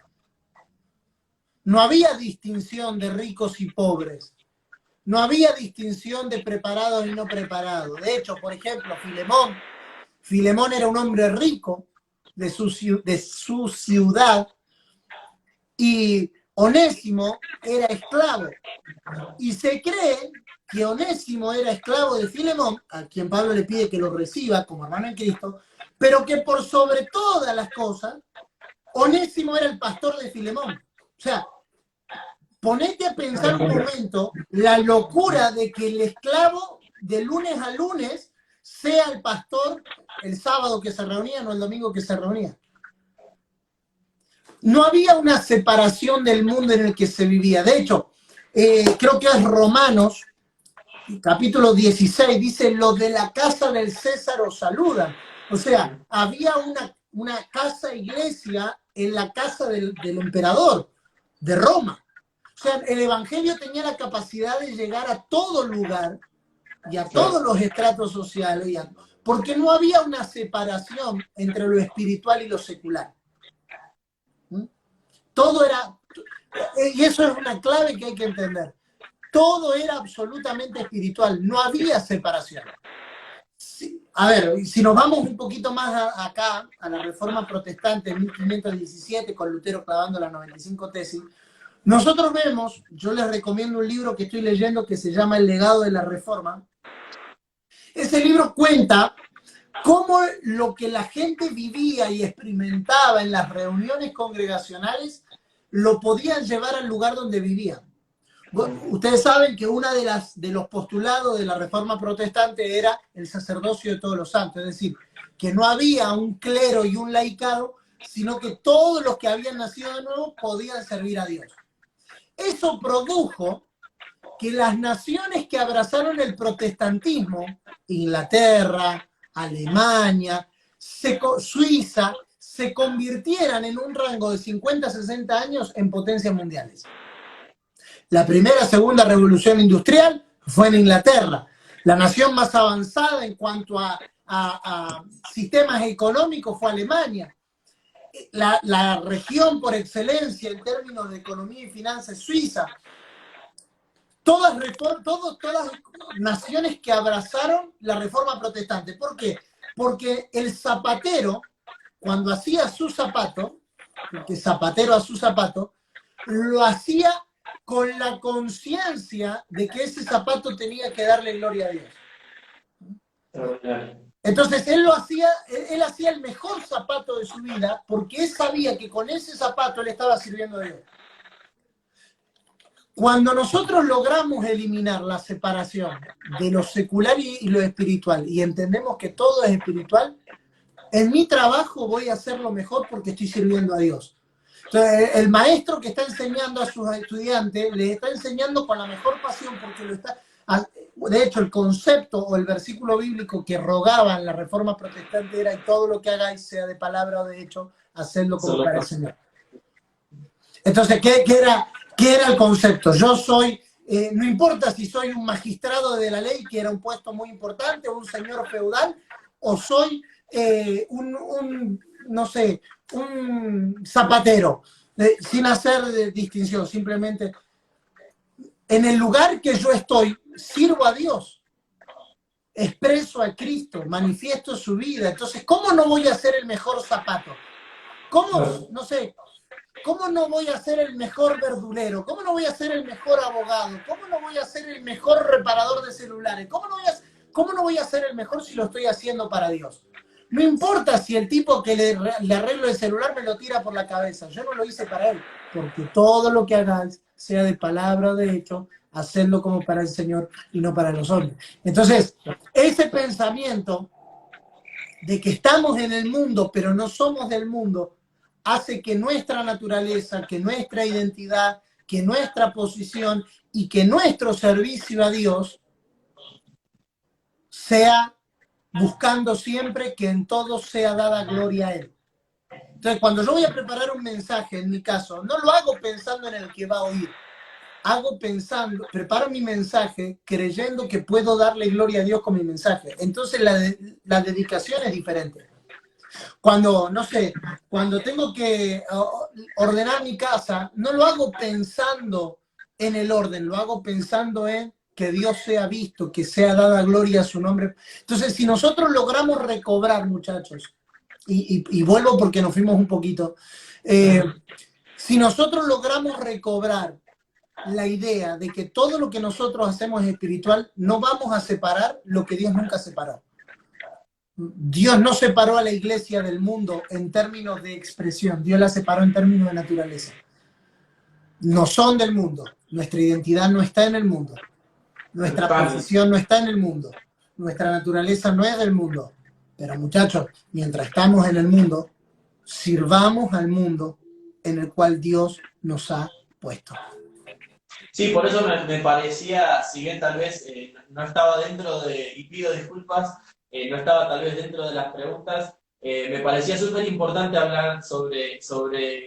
No había distinción de ricos y pobres. No había distinción de preparados y no preparados. De hecho, por ejemplo, Filemón era un hombre rico de su ciudad y Onésimo era esclavo. Y se cree que Onésimo era esclavo de Filemón, a quien Pablo le pide que lo reciba como hermano en Cristo, pero que por sobre todas las cosas, Onésimo era el pastor de Filemón. O sea, ponete a pensar un momento la locura de que el esclavo de lunes a lunes sea el pastor el sábado que se reunía, no el domingo que se reunía. No había una separación del mundo en el que se vivía. De hecho, creo que es Romanos, capítulo 16, dice, los de la casa del César os saludan. O sea, había una casa iglesia en la casa del emperador de Roma. O sea, el evangelio tenía la capacidad de llegar a todo lugar y a todos los estratos sociales, porque no había una separación entre lo espiritual y lo secular. Todo era, y eso es una clave que hay que entender, todo era absolutamente espiritual, no había separación. A ver, si nos vamos un poquito más acá, a la Reforma Protestante de 1517, con Lutero clavando las 95 tesis, nosotros vemos, yo les recomiendo un libro que estoy leyendo que se llama El legado de la Reforma. Ese libro cuenta cómo lo que la gente vivía y experimentaba en las reuniones congregacionales lo podían llevar al lugar donde vivían. Ustedes saben que uno de los postulados de la Reforma Protestante era el sacerdocio de todos los santos, es decir, que no había un clero y un laicado, sino que todos los que habían nacido de nuevo podían servir a Dios. Eso produjo que las naciones que abrazaron el protestantismo, Inglaterra, Alemania, Suiza, se convirtieran en un rango de 50 a 60 años en potencias mundiales. La primera, segunda revolución industrial fue en Inglaterra. La nación más avanzada en cuanto a sistemas económicos fue Alemania. La región por excelencia en términos de economía y finanzas es Suiza. Todas naciones que abrazaron la reforma protestante. ¿Por qué? Porque el zapatero, cuando hacía su zapato, porque zapatero a su zapato, lo hacía con la conciencia de que ese zapato tenía que darle gloria a Dios. Entonces él hacía el mejor zapato de su vida porque él sabía que con ese zapato él estaba sirviendo a Dios. Cuando nosotros logramos eliminar la separación de lo secular y lo espiritual y entendemos que todo es espiritual, en mi trabajo voy a hacerlo mejor porque estoy sirviendo a Dios. Entonces, el maestro que está enseñando a sus estudiantes les está enseñando con la mejor pasión porque lo está... De hecho, el concepto o el versículo bíblico que rogaba en la Reforma Protestante era: y todo lo que hagáis, sea de palabra o de hecho, hacedlo como para el Señor. Entonces, ¿qué era el concepto? Yo soy, no importa si soy un magistrado de la ley, que era un puesto muy importante, o un señor feudal, o soy no sé, un zapatero, sin hacer distinción, simplemente en el lugar que yo estoy, sirvo a Dios, expreso a Cristo, manifiesto su vida. Entonces, ¿cómo no voy a ser el mejor zapato? ¿Cómo, no sé, cómo no voy a ser el mejor verdulero? ¿Cómo no voy a ser el mejor abogado? ¿Cómo no voy a ser el mejor reparador de celulares? ¿Cómo no voy a ser el mejor si lo estoy haciendo para Dios? No importa si el tipo que le arreglo el celular me lo tira por la cabeza. Yo no lo hice para él, porque todo lo que hagáis, sea de palabra o de hecho, hacerlo como para el Señor y no para los hombres. Entonces, ese pensamiento de que estamos en el mundo, pero no somos del mundo, hace que nuestra naturaleza, que nuestra identidad, que nuestra posición y que nuestro servicio a Dios sea buscando siempre que en todo sea dada gloria a Él. Entonces, cuando yo voy a preparar un mensaje, en mi caso, no lo hago pensando en el que va a oír. Preparo mi mensaje creyendo que puedo darle gloria a Dios con mi mensaje. Entonces, la dedicación es diferente. Cuando tengo que ordenar mi casa, no lo hago pensando en el orden, lo hago pensando en que Dios sea visto, que sea dada gloria a su nombre. Entonces, si nosotros logramos recobrar, muchachos, y vuelvo porque nos fuimos un poquito, si nosotros logramos recobrar la idea de que todo lo que nosotros hacemos es espiritual, no vamos a separar lo que Dios nunca separó. Dios no separó a la iglesia del mundo en términos de expresión, Dios la separó en términos de naturaleza. No son del mundo, nuestra identidad no está en el mundo, nuestra posición no está en el mundo, nuestra naturaleza no es del mundo. Pero muchachos, mientras estamos en el mundo, sirvamos al mundo en el cual Dios nos ha puesto. Sí, por eso me parecía, si bien tal vez no estaba dentro y pido disculpas, no estaba tal vez dentro de las preguntas, me parecía súper importante hablar sobre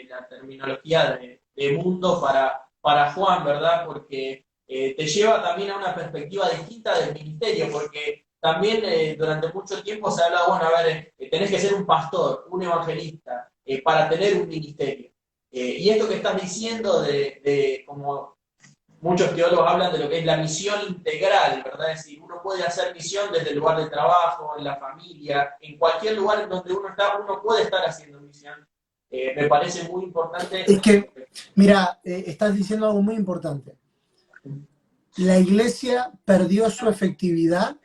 la terminología de mundo para Juan, ¿verdad? Porque te lleva también a una perspectiva distinta del ministerio, porque también durante mucho tiempo se ha hablado, bueno, a ver, tenés que ser un pastor, un evangelista, para tener un ministerio. Y esto que estás diciendo de como muchos teólogos hablan de lo que es la misión integral, ¿verdad? Es decir, uno puede hacer misión desde el lugar de trabajo, en la familia, en cualquier lugar en donde uno está, uno puede estar haciendo misión. Me parece muy importante. Es que, mira, estás diciendo algo muy importante. La iglesia perdió su efectividad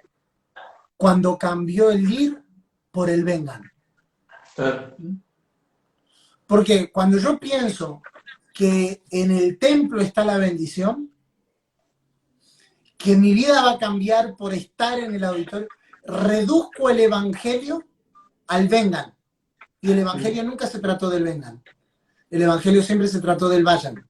cuando cambió el ir por el vengan. Porque cuando yo pienso que en el templo está la bendición, que mi vida va a cambiar por estar en el auditorio, reduzco el evangelio al vengan. Y el evangelio nunca se trató del vengan. El evangelio siempre se trató del vayan.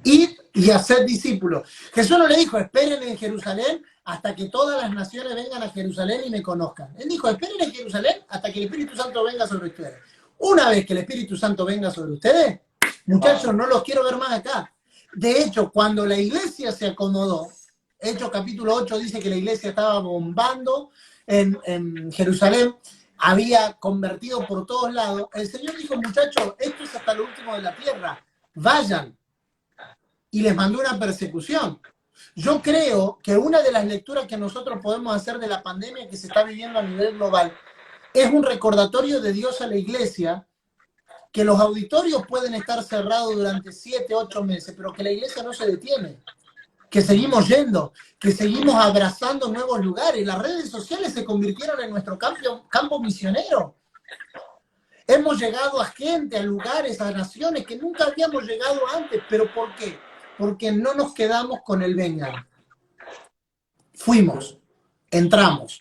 Id y hacer discípulos. Jesús no le dijo, esperen en Jerusalén hasta que todas las naciones vengan a Jerusalén y me conozcan. Él dijo, esperen en Jerusalén hasta que el Espíritu Santo venga sobre ustedes. Una vez que el Espíritu Santo venga sobre ustedes, muchachos, no los quiero ver más acá. De hecho, cuando la iglesia se acomodó, Hechos capítulo 8 dice que la iglesia estaba bombando en Jerusalén, había convertido por todos lados. El Señor dijo, muchachos, esto es hasta lo último de la tierra, vayan. Y les mandó una persecución. Yo creo que una de las lecturas que nosotros podemos hacer de la pandemia que se está viviendo a nivel global es un recordatorio de Dios a la iglesia, que los auditorios pueden estar cerrados durante 7, 8 meses, pero que la iglesia no se detiene, que seguimos yendo, que seguimos abrazando nuevos lugares. Las redes sociales se convirtieron en nuestro campo misionero. Hemos llegado a gente, a lugares, a naciones que nunca habíamos llegado antes. ¿Pero por qué? Porque no nos quedamos con el vengan. Fuimos, entramos,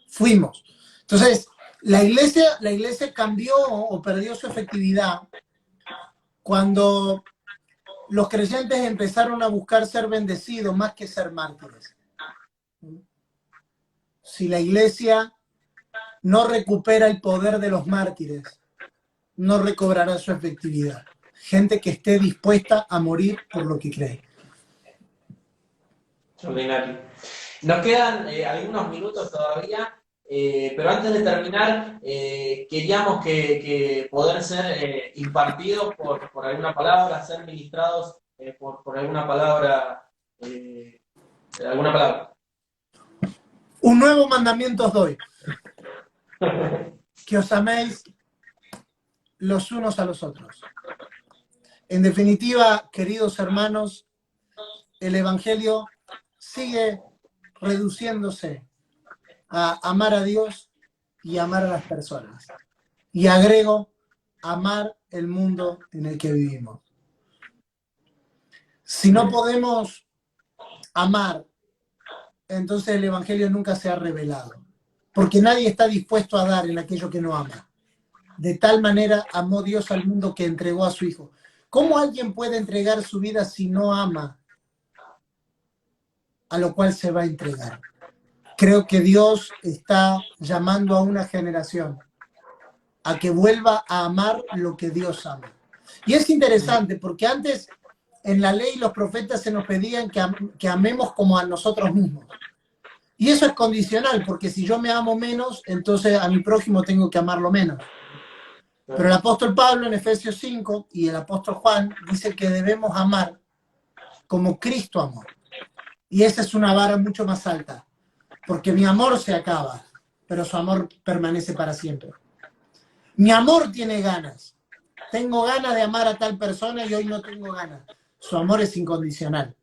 fuimos. Entonces, la iglesia cambió o perdió su efectividad cuando los creyentes empezaron a buscar ser bendecidos más que ser mártires. Si la iglesia no recupera el poder de los mártires, no recobrará su efectividad. Gente que esté dispuesta a morir por lo que cree. Extraordinario. Nos quedan algunos minutos todavía, pero antes de terminar, queríamos que poder ser impartidos por alguna palabra, ser ministrados por alguna palabra, alguna palabra. Un nuevo mandamiento os doy, que os améis los unos a los otros. En definitiva, queridos hermanos, el Evangelio sigue reduciéndose a amar a Dios y amar a las personas. Y agrego, amar el mundo en el que vivimos. Si no podemos amar, entonces el Evangelio nunca se ha revelado. Porque nadie está dispuesto a dar en aquello que no ama. De tal manera amó Dios al mundo que entregó a su Hijo. ¿Cómo alguien puede entregar su vida si no ama a lo cual se va a entregar? Creo que Dios está llamando a una generación a que vuelva a amar lo que Dios ama. Y es interesante porque antes en la ley los profetas se nos pedían que amemos como a nosotros mismos. Y eso es condicional, porque si yo me amo menos, entonces a mi prójimo tengo que amarlo menos. Pero el apóstol Pablo en Efesios 5 y el apóstol Juan dice que debemos amar como Cristo amó. Y esa es una vara mucho más alta, porque mi amor se acaba, pero su amor permanece para siempre. Mi amor tiene ganas. Tengo ganas de amar a tal persona y hoy no tengo ganas. Su amor es incondicional.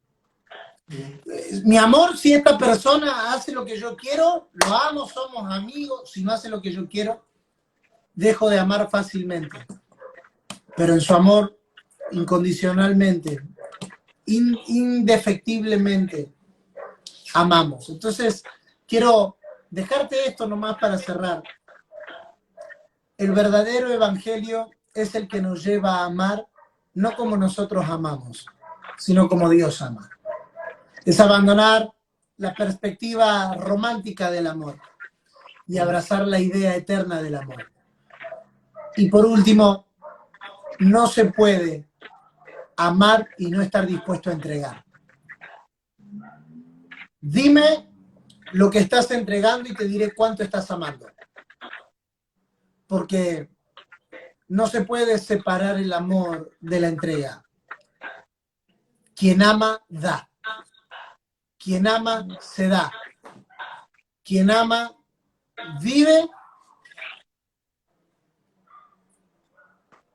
Mi amor, si esta persona hace lo que yo quiero, lo amo, somos amigos. Si no hace lo que yo quiero, dejo de amar fácilmente. Pero en su amor, incondicionalmente, indefectiblemente, amamos. Entonces, quiero dejarte esto nomás para cerrar. El verdadero evangelio es el que nos lleva a amar, no como nosotros amamos, sino como Dios ama. Es abandonar la perspectiva romántica del amor y abrazar la idea eterna del amor. Y por último, no se puede amar y no estar dispuesto a entregar. Dime lo que estás entregando y te diré cuánto estás amando. Porque no se puede separar el amor de la entrega. Quien ama, da. Quien ama, se da. Quien ama, vive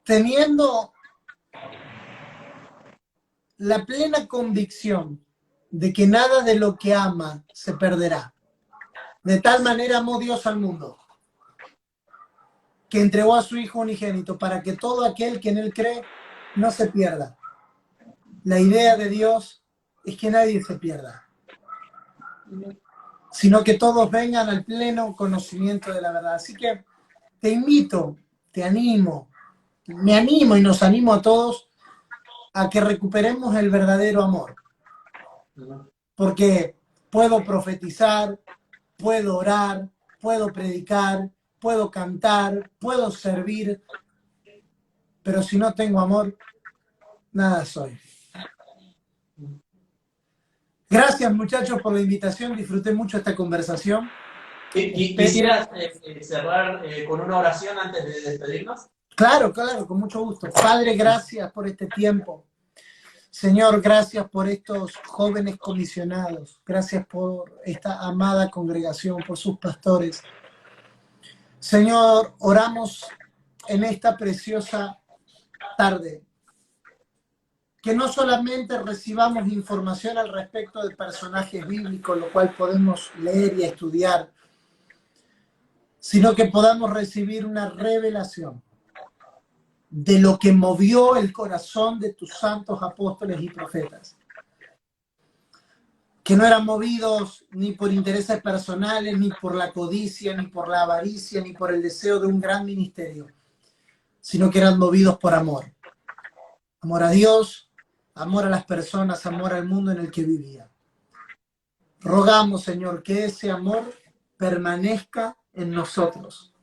teniendo la plena convicción de que nada de lo que ama se perderá. De tal manera amó Dios al mundo, que entregó a su Hijo unigénito para que todo aquel que en Él cree no se pierda. La idea de Dios es que nadie se pierda, sino que todos vengan al pleno conocimiento de la verdad. Así que te invito, te animo, me animo y nos animo a todos a que recuperemos el verdadero amor. Porque puedo profetizar, puedo orar, puedo predicar, puedo cantar, puedo servir, pero si no tengo amor, nada soy. Gracias, muchachos, por la invitación. Disfruté mucho esta conversación. ¿Quisieras cerrar con una oración antes de despedirnos? Claro, con mucho gusto. Padre, gracias por este tiempo. Señor, gracias por estos jóvenes comisionados. Gracias por esta amada congregación, por sus pastores. Señor, oramos en esta preciosa tarde. Que no solamente recibamos información al respecto de personajes bíblicos, lo cual podemos leer y estudiar, sino que podamos recibir una revelación de lo que movió el corazón de tus santos apóstoles y profetas, que no eran movidos ni por intereses personales, ni por la codicia, ni por la avaricia, ni por el deseo de un gran ministerio, sino que eran movidos por amor. Amor a Dios, amor a las personas, amor al mundo en el que vivía. Rogamos, Señor, que ese amor permanezca en nosotros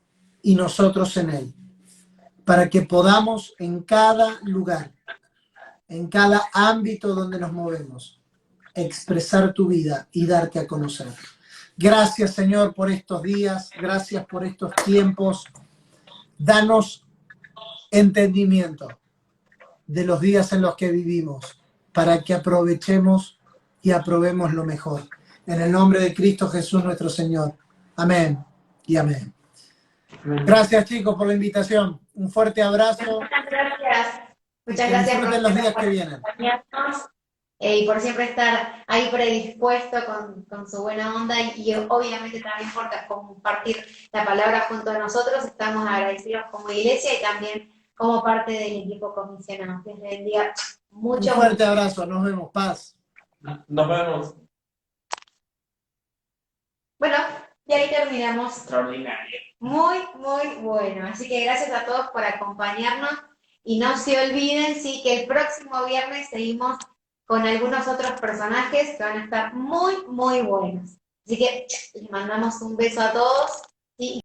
y nosotros en Él, para que podamos en cada lugar, en cada ámbito donde nos movemos, expresar tu vida y darte a conocer. Gracias, Señor, por estos días, gracias por estos tiempos. Danos entendimiento de los días en los que vivimos, para que aprovechemos y aprobemos lo mejor. En el nombre de Cristo Jesús nuestro Señor. Amén y amén. Gracias, chicos, por la invitación. Un fuerte abrazo. Muchas gracias. Muchas Que gracias disfruten los días que vienen. acompañarnos, y por siempre estar ahí predispuesto con su buena onda y obviamente también por compartir la palabra junto a nosotros. Estamos agradecidos como iglesia y también como parte del equipo comisionado. Que les bendiga mucho. Un fuerte abrazo. Nos vemos. Paz. Nos vemos. Bueno, y ahí terminamos. Extraordinario. Muy, muy bueno. Así que gracias a todos por acompañarnos y no se olviden, sí, que el próximo viernes seguimos con algunos otros personajes que van a estar muy, muy buenos. Así que les mandamos un beso a todos. ¿Sí?